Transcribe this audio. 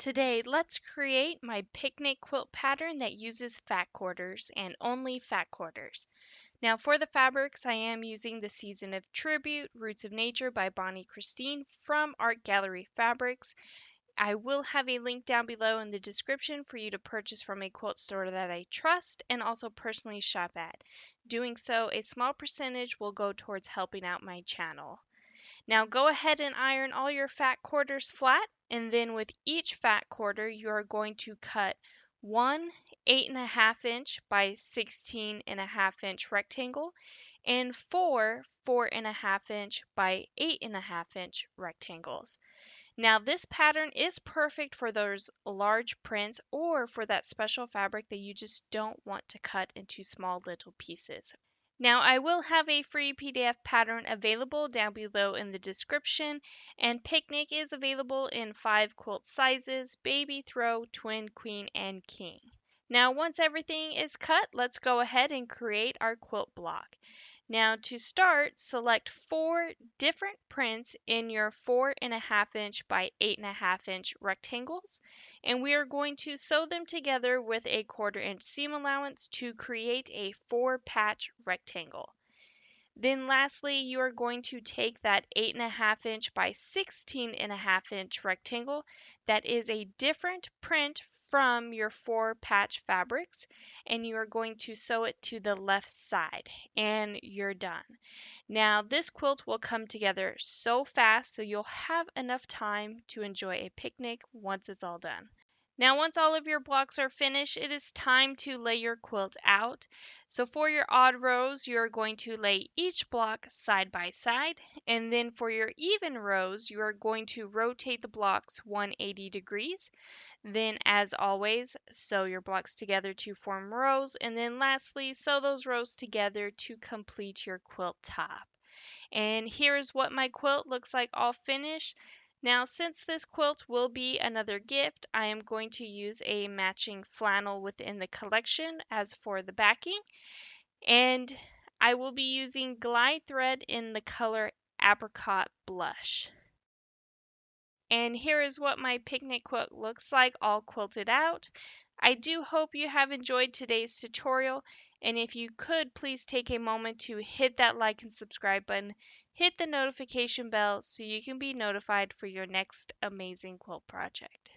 Today, let's create my picnic quilt pattern that uses fat quarters and only fat quarters. Now for the fabrics, I am using the Season of Tribute, Roots of Nature by Bonnie Christine from Art Gallery Fabrics. I will have a link down below in the description for you to purchase from a quilt store that I trust and also personally shop at. Doing so, a small percentage will go towards helping out my channel. Now go ahead and iron all your fat quarters flat, and then with each fat quarter you are going to cut one 8.5 inch by 16.5 inch rectangle and four 4.5 inch by 8.5 inch rectangles. Now this pattern is perfect for those large prints or for that special fabric that you just don't want to cut into small little pieces. Now, I will have a free PDF pattern available down below in the description, and Picnic is available in 5 quilt sizes: baby, throw, twin, queen, and king. Now, once everything is cut, let's go ahead and create our quilt block. Now, to start, select 4 different prints in your 4.5 inch by 8.5 inch rectangles, and we are going to sew them together with a 1/4 inch seam allowance to create a 4-patch rectangle. Then lastly, you are going to take that 8.5 inch by 16.5 inch rectangle that is a different print from your 4-patch fabrics, and you are going to sew it to the left side, and you're done. Now this quilt will come together so fast, so you'll have enough time to enjoy a picnic once it's all done. Now, once all of your blocks are finished, it is time to lay your quilt out. So for your odd rows, you're going to lay each block side by side. And then for your even rows, you are going to rotate the blocks 180 degrees. Then, as always, sew your blocks together to form rows. And then lastly, sew those rows together to complete your quilt top. And here's what my quilt looks like all finished. Now, since this quilt will be another gift, I am going to use a matching flannel within the collection as for the backing. And I will be using glide thread in the color Apricot Blush. And here is what my picnic quilt looks like all quilted out. I do hope you have enjoyed today's tutorial, and if you could please take a moment to hit that like and subscribe button, hit the notification bell so you can be notified for your next amazing quilt project.